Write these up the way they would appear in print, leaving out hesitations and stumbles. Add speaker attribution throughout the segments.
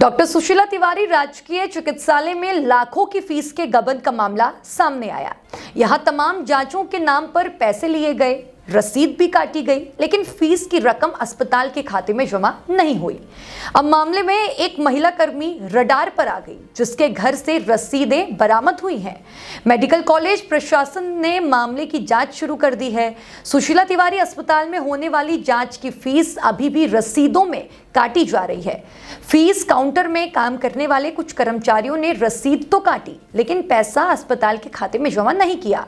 Speaker 1: Doctor Sushila Tiwari राजकीय चिकित्सालय में लाखों की फीस के गबन का मामला सामने आया। यहां तमाम जांचों के नाम पर पैसे लिए गए, रसीद भी काटी गई, लेकिन फीस की रकम अस्पताल के खाते में जमा नहीं हुई। अब मामले में एक महिला कर्मी रडार पर आ गई, जिसके घर से रसीदें बरामद हुई हैं। मेडिकल कॉलेज प्रशासन ने मामले की जांच शुरू कर दी है। सुशीला तिवारी अस्पताल में होने वाली जांच की फीस अभी भी रसीदों में काटी जा रही है। फीस काउंटर में काम करने वाले कुछ कर्मचारियों ने रसीद तो काटी, लेकिन पैसा अस्पताल के खाते में जमा नहीं किया।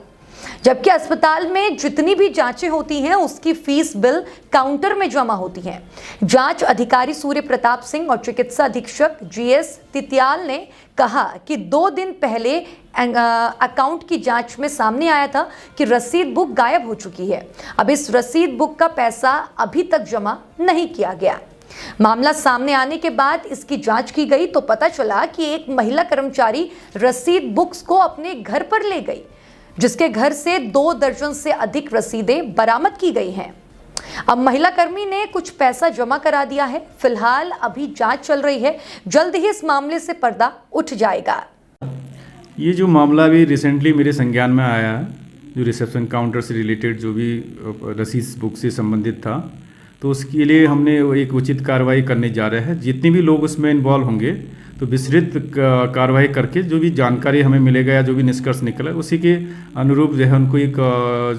Speaker 1: जबकि अस्पताल में जितनी भी जांचें होती हैं, उसकी फीस बिल काउंटर में जमा होती हैं। जांच अधिकारी सूर्य प्रताप सिंह और चिकित्सा अधीक्षक जीएस तितियाल ने कहा कि 2 दिन पहले अकाउंट की जांच में सामने आया था कि रसीद बुक गायब हो चुकी है। अब इस रसीद बुक का पैसा अभी तक जमा नहीं किया गया। मामला सामने आने के बाद इसकी जांच की गई तो पता चला कि एक महिला कर्मचारी रसीद बुक्स को अपने घर पर ले गई, जिसके घर से 2 दर्जन से अधिक रसीदें बरामद की गई हैं। अब महिला कर्मी ने कुछ पैसा जमा करा दिया है। फिलहाल अभी जांच चल रही है, जल्द ही इस मामले से पर्दा उठ जाएगा।
Speaker 2: ये जो मामला भी रिसेंटली मेरे संज्ञान में आया है, जो रिसेप्शन काउंटर से रिलेटेड जो भी रसीद बुक से संबंधित था, तो उसके लिए हमने एक उचित कार्रवाई करने जा रहे हैं। जितने भी लोग उसमें इन्वॉल्व होंगे तो विस्तृत कार्रवाई करके जो भी जानकारी हमें मिलेगा या जो भी निष्कर्ष निकला, उसी के अनुरूप जो है उनको एक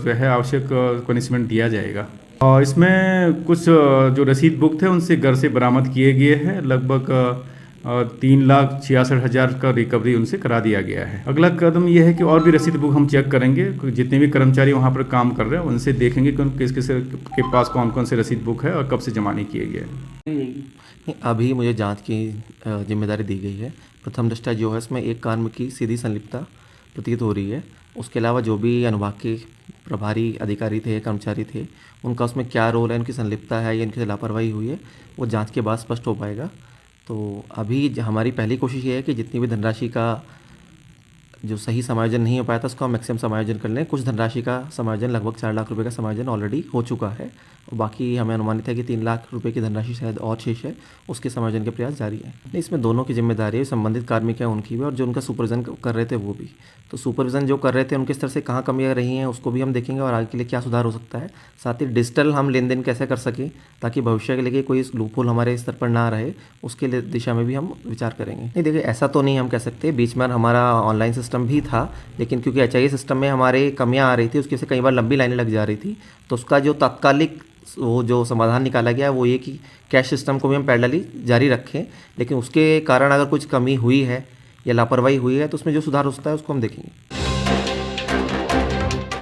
Speaker 2: जो है आवश्यक पनिशमेंट दिया जाएगा। और इसमें कुछ जो रसीद बुक थे उनसे घर से बरामद किए गए हैं। लगभग 3,66,000 का रिकवरी उनसे करा दिया गया है। अगला कदम यह है कि और भी रसीद बुक हम चेक करेंगे। जितने भी कर्मचारी वहाँ पर काम कर रहे हैं उनसे देखेंगे कि किस किस के पास कौन कौन से रसीद बुक है और कब से जमा नहीं किए गए।
Speaker 3: अभी मुझे जांच की जिम्मेदारी दी गई है। प्रथम दृष्टया जो है इसमें एक कार्य की सीधी संलिप्तता प्रतीत हो रही है। उसके अलावा जो भी अनुभाग के प्रभारी अधिकारी थे, कर्मचारी थे, उनका उसमें क्या रोल है, उनकी संलिप्तता है या इनकी लापरवाही हुई है, वो जांच के बाद स्पष्ट हो पाएगा। तो अभी हमारी पहली कोशिश ये है कि जितनी भी धनराशि का जो सही समायोजन नहीं हो पाया था उसको हम मैक्सिमम समायोजन कर लें। कुछ धनराशि का समायोजन, लगभग 4 लाख रुपए का समायोजन ऑलरेडी हो चुका है और बाकी हमें अनुमानित है कि 3 लाख रुपए की धनराशि शायद और शेष है, उसके समायोजन के प्रयास जारी है। नहीं, इसमें दोनों की जिम्मेदारी है, संबंधित कार्मिक है उनकी भी और जो उनका सुपरविजन कर रहे थे वो भी। तो सुपरविजन जो कर रहे थे उनके स्तर से कहाँ कमियाँ रही हैं उसको भी हम देखेंगे और आगे के लिए क्या सुधार हो सकता है। साथ ही डिजिटल हम लेन देन कैसे कर सकें ताकि भविष्य के लिए कोई लूपहोल हमारे स्तर पर ना रहे, उसके लिए दिशा में भी हम विचार करेंगे। नहीं देखिए, ऐसा तो नहीं हम कह सकते। बीच में हमारा ऑनलाइन सिस्टम भी था, लेकिन क्योंकि HIA सिस्टम में हमारे कमियां आ रही थी, उसकी वजह से कई बार लंबी लाइनें लग जा रही थी। तो उसका जो तात्कालिक वो जो समाधान निकाला गया वो ये कि कैश सिस्टम को भी हम पैरेलली जारी रखें, लेकिन उसके कारण अगर कुछ कमी हुई है या लापरवाही हुई है तो उसमें जो सुधार हो सकता है उसको हम देखेंगे।